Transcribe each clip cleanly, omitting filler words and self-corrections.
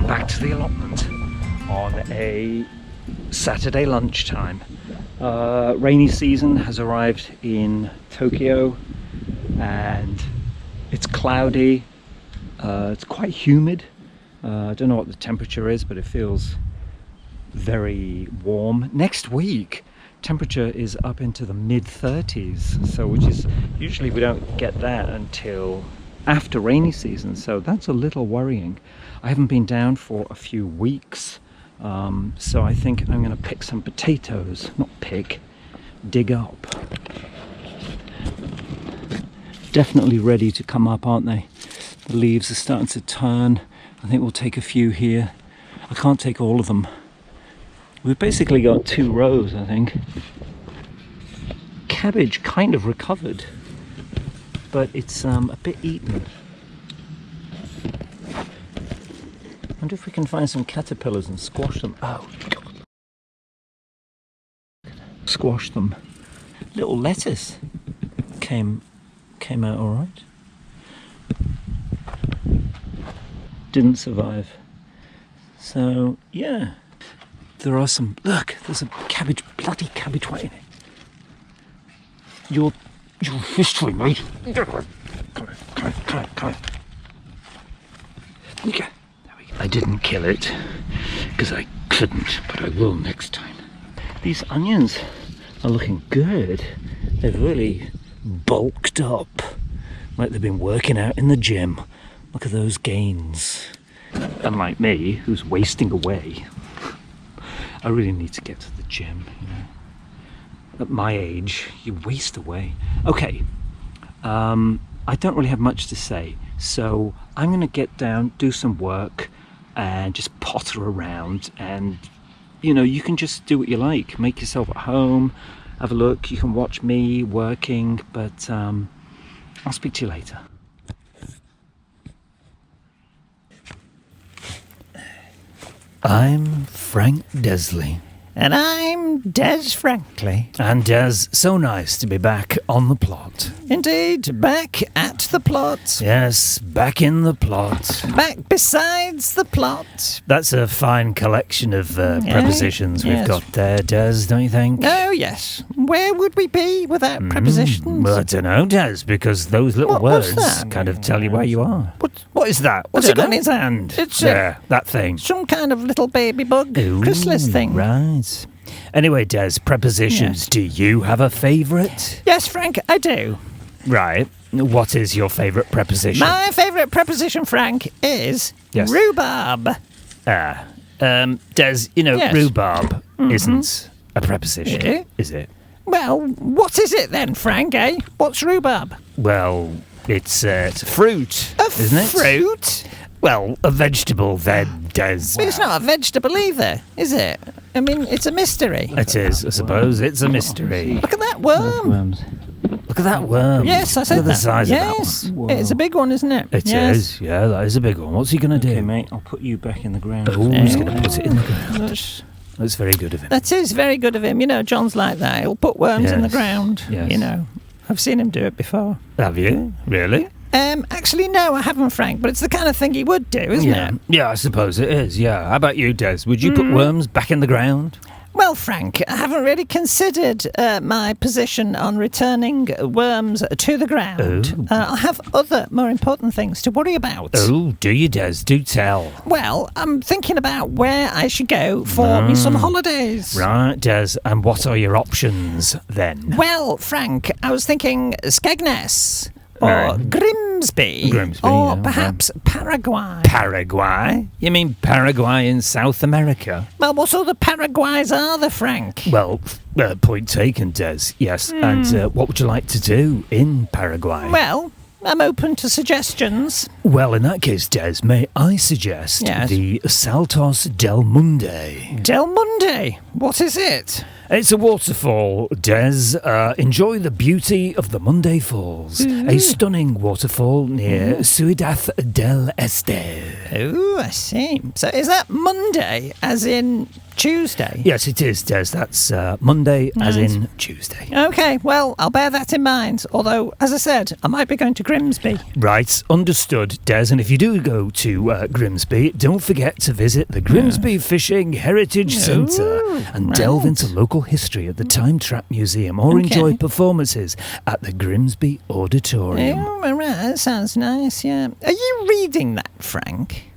Welcome back to the allotment on a Saturday lunchtime. Rainy season has arrived in Tokyo and it's cloudy, it's quite humid. I don't know what the temperature is, but it feels very warm. Next week temperature is up into the mid-30s, so which is usually we don't get that until after rainy season, so that's a little worrying. I haven't been down for a few weeks, so I think I'm going to pick some potatoes, dig up. Definitely ready to come up, aren't they? The leaves are starting to turn. I think we'll take a few here. I can't take all of them. We've basically got 2 rows, I think. Cabbage kind of recovered, but it's a bit eaten. I wonder if we can find some caterpillars and squash them. Oh, God. Squash them. Little lettuce came out all right. Didn't survive. So yeah, there are some. Look, there's a bloody cabbage waiting. Your history, mate. Come on. There we go. I didn't kill it because I couldn't, but I will next time. These onions are looking good. They've really bulked up, like they've been working out in the gym. Look at those gains. Unlike me, who's wasting away. I really need to get to the gym, you know. At my age, you waste away. Okay, I don't really have much to say, so I'm going to get down, do some work, and just potter around. And, you know, you can just do what you like. Make yourself at home, have a look. You can watch me working, but I'll speak to you later. I'm Frank Desley. And I'm Des Frankley. And Des, so nice to be back on the plot. Indeed, back at the plot. Yes, back in the plot. Back besides the plot. That's a fine collection of prepositions we've got there, Des, don't you think? Oh, yes. Where would we be without prepositions? Well, I don't know, Des, because those little words kind of tell you where you are. What is that? What's he got in his hand? It's there, that thing. Some kind of little baby bug. Ooh, chrysalis thing. Right. Anyway, Des, prepositions. Yes. Do you have a favourite? Yes, Frank, I do. Right. What is your favourite preposition? My favourite preposition, Frank, is rhubarb. Des, you know, rhubarb isn't a preposition, is it? Well, what is it then, Frank, eh? What's rhubarb? Well, it's a fruit, isn't it? Fruit? Well, a vegetable then, Des. But it's not a vegetable either, is it? I mean, it's a mystery. It is, I suppose. It's a mystery. Look at that worm. Look at that worm. Yes, I said Look at the size of that one. Yes, it's a big one, isn't it? It is, yeah, that is a big one. What's he going to do? Okay, mate, I'll put you back in the ground. Oh, he's going to put it in the ground. That's very good of him. That is very good of him. You know, John's like that. He'll put worms in the ground. Yes. You know, I've seen him do it before. Have you? Really? Actually, no, I haven't, Frank, but it's the kind of thing he would do, isn't it? Yeah, I suppose it is, yeah. How about you, Des? Would you put worms back in the ground? Well, Frank, I haven't really considered my position on returning worms to the ground. I have other, more important things to worry about. Oh, do you, Des? Do tell. Well, I'm thinking about where I should go for me some holidays. Right, Des. And what are your options, then? Well, Frank, I was thinking Skegness. Or Grimsby, or perhaps Paraguay. Paraguay? You mean Paraguay in South America? Well, what other Paraguays are there, Frank? Well, point taken, Des, yes. And what would you like to do in Paraguay? Well, I'm open to suggestions. Well, in that case, Des, may I suggest the Saltos del Munde? Del Munde? What is it? It's a waterfall, Des. Enjoy the beauty of the Munde Falls, a stunning waterfall near Ciudad del Este. Oh, I see. So is that Monday, as in Tuesday? Yes, it is, Des. That's Monday, as Right. in Tuesday. Okay, well, I'll bear that in mind. Although, as I said, I might be going to Grimsby. Right, understood, Des. And if you do go to Grimsby, don't forget to visit the Grimsby Fishing Heritage Centre and delve into local history at the Time Trap Museum or enjoy performances at the Grimsby Auditorium. Oh, right, that sounds nice, yeah. Are you reading that, Frank?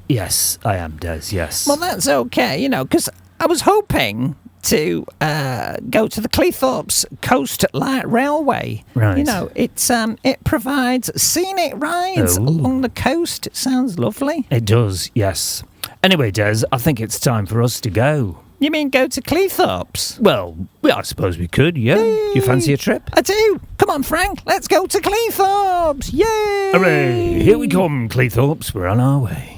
Yes, I am, Des, yes. Well, that's okay, because I was hoping to go to the Cleethorpes Coast Light Railway. Right. It provides scenic rides along the coast. It sounds lovely. It does, yes. Anyway, Des, I think it's time for us to go. You mean go to Cleethorpes? Well, I suppose we could, yeah. Yay. You fancy a trip? I do. Come on, Frank. Let's go to Cleethorpes. Yay! Hooray! Here we come, Cleethorpes. We're on our way.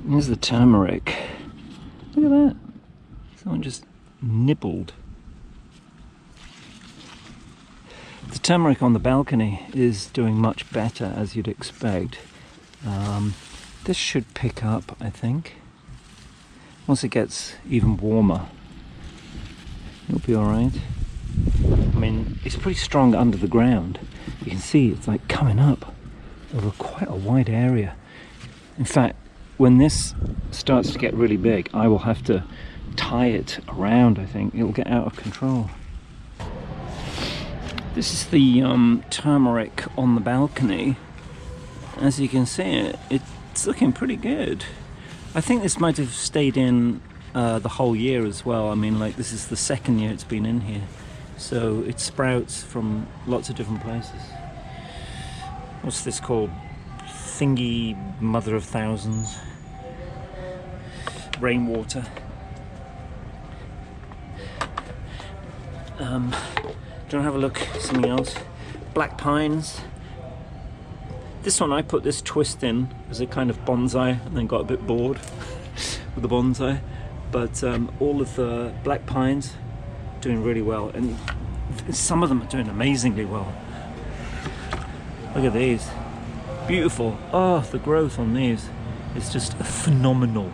Here's the turmeric. Look at that. Someone just nibbled. The turmeric on the balcony is doing much better, as you'd expect. This should pick up, I think. Once it gets even warmer, it'll be alright. I mean, it's pretty strong under the ground. You can see it's like coming up over quite a wide area. In fact, when this starts to get really big, I will have to tie it around, I think. It'll get out of control. This is the turmeric on the balcony. As you can see, it's looking pretty good. I think this might have stayed in the whole year as well. I mean, like, this is the second year it's been in here. So it sprouts from lots of different places. What's this called? Thingy mother of thousands. Rainwater. Do you want to have a look at something else? Black pines. This one I put this twist in as a kind of bonsai and then got a bit bored with the bonsai. But all of the black pines doing really well, and some of them are doing amazingly well. Look at these. Beautiful. Oh, the growth on these is just phenomenal.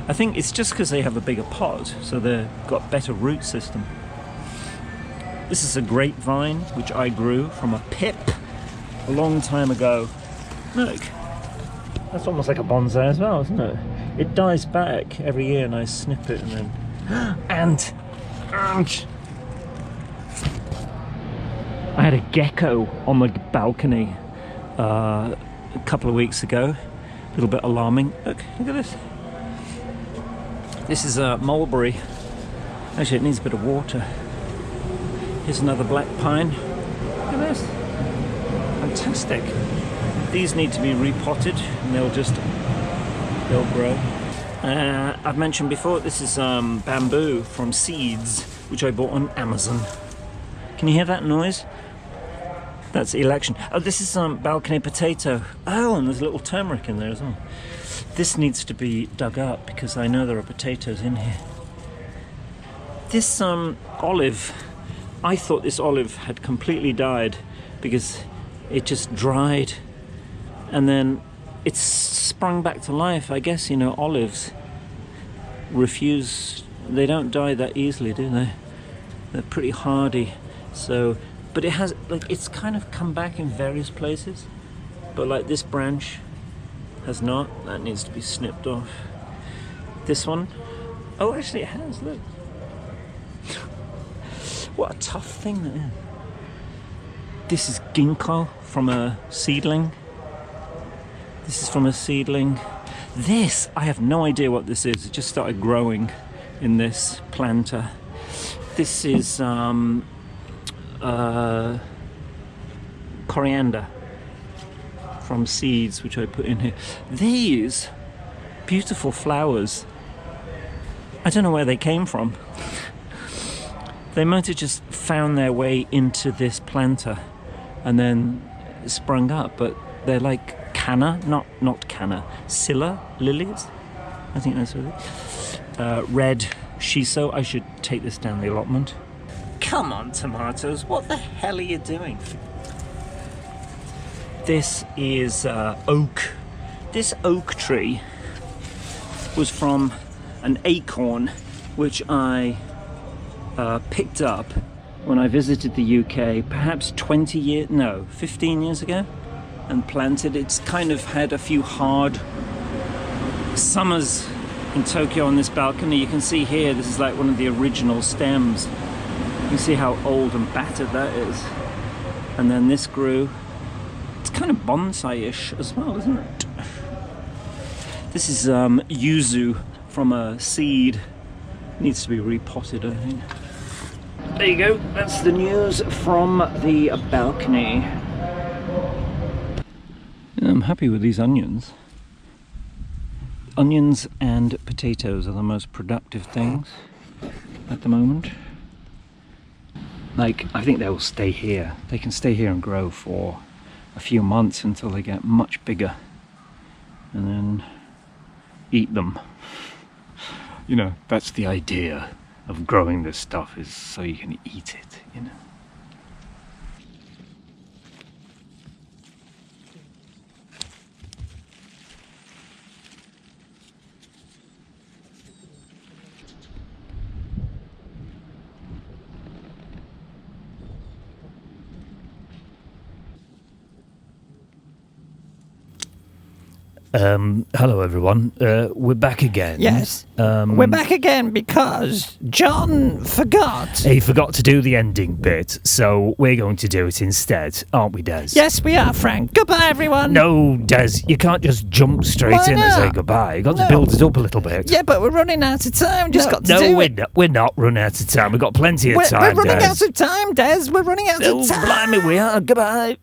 I think it's just because they have a bigger pot, so they've got better root system. This is a grapevine which I grew from a pip a long time ago. Look, that's almost like a bonsai as well, isn't it? It dies back every year and I snip it and then... and I had a gecko on the balcony a couple of weeks ago. A little bit alarming. Look at this. This is a mulberry. Actually, it needs a bit of water. Here's another black pine. Look at this. Fantastic. These need to be repotted and they'll grow. I've mentioned before, this is bamboo from seeds, which I bought on Amazon. Can you hear that noise? That's election. Oh, this is balcony potato. Oh, and there's a little turmeric in there as well. This needs to be dug up because I know there are potatoes in here. This olive, I thought this olive had completely died because it just dried and then it's sprung back to life. I guess, olives they don't die that easily, do they? They're pretty hardy. So, but it's kind of come back in various places, but like this branch has not. That needs to be snipped off. This one, oh, actually it has, look. What a tough thing that is. This is ginkgo from a seedling. This is from a seedling. This, I have no idea what this is. It just started growing in this planter. This is coriander from seeds which I put in here. These beautiful flowers, I don't know where they came from. They might have just found their way into this planter and then sprung up, but they're like canna, not canna, scilla lilies. I think that's what it is. Red shiso. I should take this down the allotment. Come on, tomatoes, what the hell are you doing? This is oak. This oak tree was from an acorn which I picked up when I visited the UK perhaps 15 years ago, and planted. It's kind of had a few hard summers in Tokyo on this balcony. You can see here, this is like one of the original stems. You can see how old and battered that is. And then this grew. It's kind of bonsai-ish as well, isn't it? This is yuzu from a seed. Needs to be repotted, I think. There you go, that's the news from the balcony. I'm happy with these onions. Onions and potatoes are the most productive things at the moment. Like, I think they will stay here. They can stay here and grow for a few months until they get much bigger, and then eat them. You know, that's the idea of growing this stuff, is so you can eat it, you know. Hello everyone. We're back again. Yes. We're back again because John forgot. He forgot to do the ending bit, so we're going to do it instead, aren't we, Des? Yes, we are, Frank. Goodbye, everyone. No, Des, you can't just jump straight Why in and not? say goodbye. You've got to No. build it up a little bit. Yeah, but we're running out of time. Just got to do it. We're not running out of time. We've got plenty of We're time, running Des. out of time, Des. We're running out Oh, of time. blimey, we are. Goodbye.